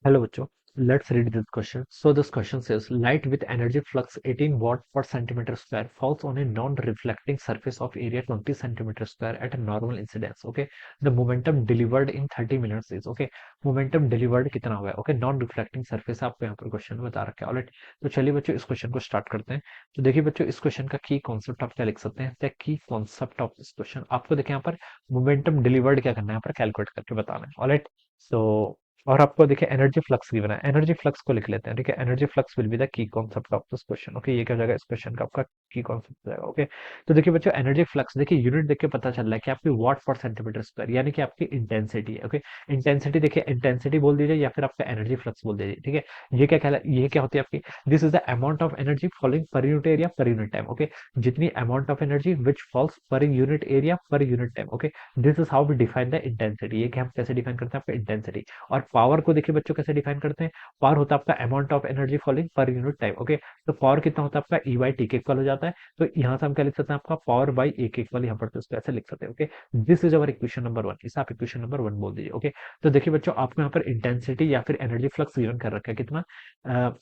Hello, Bachcho. Let's read this question. So this question says, light with energy flux 18 watt per centimeter square falls on a non-reflecting surface of area 20 centimeter square at a normal incidence. Okay. The momentum delivered in 30 minutes is, okay. Momentum delivered कितना हुआ है? Okay. Non-reflecting surface आपको यहाँ पर question में बता रखा है. Alright. तो चलिए बच्चों इस क्वेश्चन को स्टार्ट करते हैं. तो देखिए बच्चों इस क्वेश्चन का की कॉन्सेप्ट आप क्या लिख सकते हैं? The key concept of this question आपको देखिए यहाँ पर मोमेंटम डिलीवर्ड क्या करना है? यहाँ पर कैलकुलेट करके बताना है. ऑलराइट. सो और आपको देखिए एनर्जी फ्लक्स गिवन है. एनर्जी फ्लक्स को लिख लेते हैं. ठीक है. Energy flux will be the key concept of this question. Okay. ये क्या हो जाएगा? इस क्वेश्चन का आपका की कॉन्सेप्ट हो जाएगा. ओके. तो देखिए बच्चों एनर्जी फ्लक्स देखिए यूनिट देख के पता चल रहा है कि आपकी वाट पर सेंटीमीटर स्क्वायर यानी कि आपकी इंटेंसिटी है. ओके. इंटेंसिटी देखिए इंटेंसिटी बोल दीजिए या फिर आपका एनर्जी फ्लक्स बोल दीजिए. ठीक है. ये क्या होती है आपकी? This is the amount of energy following per unit area per unit time. Okay. जितनी amount of energy which falls per unit area per unit time. Okay. This is how we define the intensity. ये कि हम कैसे define करते हैं आपका intensity. और power को देखिए बच्चों कैसे डिफाइन करते हैं? पावर होता है आपका amount of energy following per unit time. Okay. तो पावर कितना होता है आपका? ई बाई टी के इक्वल हो जाता है. तो यहाँ से हम क्या लिख सकते हैं? आपका पावर बाई ए के इक्वल यहाँ पर तो इसको ऐसे लिख सकते हैं. Okay. This is our equation number one. इसे आप इक्वेशन नंबर वन बोल दीजिए. ओके. तो देखिए बच्चों आपको यहाँ पर इंटेंसिटी या फिर एनर्जी फ्लक्स गिवन कर रखा है कितना?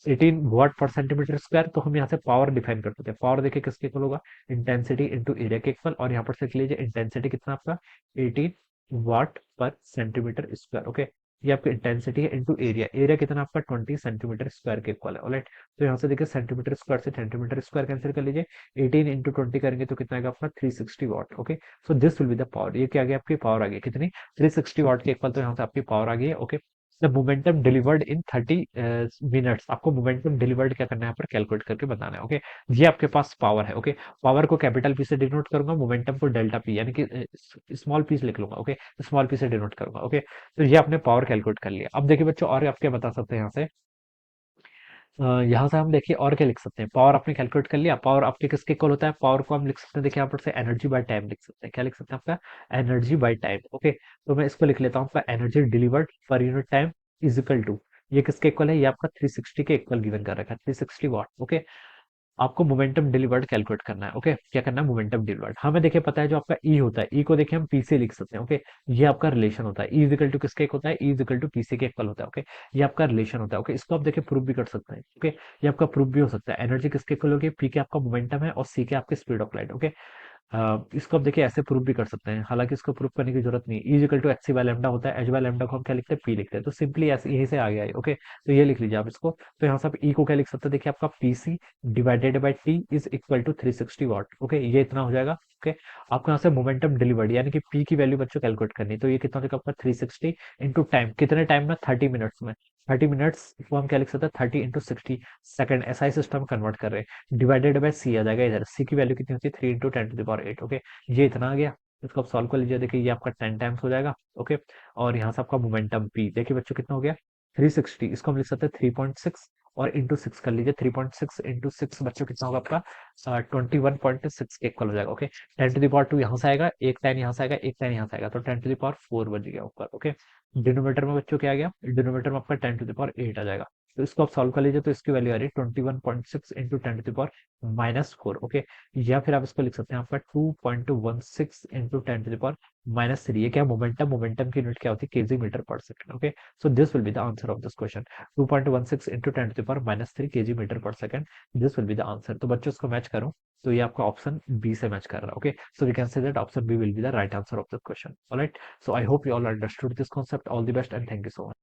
18 वाट पर सेंटीमीटर स्क्वायर. तो हम यहाँ से पावर डिफाइन कर सकते हैं. पावर देखिए किसके इक्वल होगा? इंटेंसिटी इंटू एरिया के इक्वल. और यहाँ पर से लिख लीजिए इंटेंसिटी कितना आपका? 18 वाट पर सेंटीमीटर स्क्वायर. ओके. ये आपकी इंटेंसिटी है इनटू एरिया. एरिया कितना आपका? 20 सेंटीमीटर स्क्वायर के इक्वल है. ऑलराइट. तो यहाँ से देखिए सेंटीमीटर स्क्वायर से सेंटीमीटर स्क्वायर कैंसिल कर लीजिए. 18 इंटू 20 करेंगे तो कितना आएगा आपका? 360 watt. Okay. So this will be the power. ये क्या आ गया? आपकी पावर आ गई कितनी? 360 वाट के इक्वल. तो यहाँ से आपकी पावर आ गई है. Okay. The momentum delivered in 30 minutes. आपको मोमेंटम डिलीवर्ड क्या करना है यहाँ पर? कैलकुलेट करके बताना है. ओके. ये आपके पास पावर है. ओके. पावर को कैपिटल पी से डिनोट करूंगा, मोमेंटम को डेल्टा पी यानी कि स्मॉल पी से लिख लूंगा. ओके. स्मॉल पी से डिनोट करूंगा. ओके. तो ये आपने पावर कैलकुलेट कर लिया. अब देखिए बच्चों और आप क्या बता सकते हैं यहाँ से? यहाँ से हम देखिए और क्या लिख सकते हैं? पावर आपने कैलकुलेट कर लिया. पावर आपके किसके इक्वल होता है? पावर को हम लिख सकते हैं देखिए यहाँ पर से एनर्जी बाय टाइम लिख सकते हैं. क्या लिख सकते हैं आपका? Energy by time. ओके. तो मैं इसको लिख लेता हूँ आपका energy delivered per unit time is equal to. ये किसके इक्वल है? ये आपका 360 के इक्वल गिवन कर रखा है. 360 वाट. ओके. आपको मोमेंटम डिलीवर्ड कैलकुलेट करना है. ओके. क्या करना है? Momentum delivered. हमें देखिए पता है जो आपका ई होता है. ई को देखिए हम पी से लिख सकते हैं. ओके. ये आपका रिलेशन होता है. ई इजिकल टू किसके इक्वल होता है? ई इजिकल टू पीसी के इक्वल होता है. ओके. ये आपका रिलेशन होता है. ओके. इसको आप देखिए प्रूव भी कर सकते हैं. ओके. ये आपका प्रूव भी हो सकता है. एनर्जी किसके इक्वल होगी? पी के आपका मोमेंटम है और सी के आपके स्पीड ऑफ लाइट. ओके. इसको आप देखिए ऐसे प्रूव भी कर सकते हैं. हालांकि इसको प्रूव करने की जरूरत नहीं है. Is equal to H C by lambda होता है. एच बाय लैम्डा को हम क्या लिखते हैं? पी लिखते हैं. तो सिंपली ऐसे यहीं से आ गया है. ओके. तो ये लिख लीजिए आप इसको. तो यहाँ से आप ई को क्या लिख सकते हैं? देखिए आपका PC divided by T is equal to 360 watt. Okay. ये इतना हो जाएगा. ओके. आपको यहाँ से मोमेंटम डिलीवर्ड यानी कि पी की वैल्यू बच्चों कैलकुलेट करनी है. तो ये कितना हो जाएगा आपका? 360 इंटू टाइम. कितने टाइम में? 30 मिनट्स में. 30 मिनट्स को हम क्या लिख सकते हैं? 30 इंटू 60 सेकंड. ऐसा ही सिस्टम कन्वर्ट कर रहे हैं. डिवाइडेड बाय सी आ जाएगा इधर. सी की वैल्यू कितनी होती है? 3 into 10 to the power 8. Okay. ये इतना आ गया. इसको आप सॉल्व कर लीजिए. देखिए ये आपका 10 टाइम्स हो जाएगा. ओके. और यहाँ से आपका मोमेंटम पी देखिए बच्चों कितना हो गया? 360. इसको हम लिख सकते हैं 3.6 और इंटू सिक्स कर लीजिए. 3.6 इंटू सिक्स बच्चों कितना होगा आपका? 21.6 के इक्वल हो जाएगा. ओके. 10 टू द पावर 2 यहाँ से आएगा. एक 10 यहाँ से आएगा. एक 10 यहाँ से आएगा. तो 10 टू द पावर 4 बच गया ऊपर. ओके. डिनोमीटर में बच्चों क्या आ गया? डिनोमीटर में आपका 10 टू द पावर 8 आ जाएगा. तो इसको आप सॉल्व कर लीजिए. तो इसकी वैल्यू आ रही है 21.6 into 10 to the power -4. Okay. या फिर आप इसको लिख सकते हैं आपका 2.16 इंटू 10 टू द पावर -3. ये क्या? मोमेंटम. मोमेंटम की यूनिट क्या होती है? KG metre per second. Okay. So this will be the answer of this question. 2.16 into 10 to the power -3 KG metre per second. This will be the answer. तो बच्चों इसको match करूं तो ये आपका ऑप्शन बी से मैच कर रहा है. Okay. So we can say that option B will be the right answer of this question. Alright. So I hope you all understood this concept. All the best and thank you so much.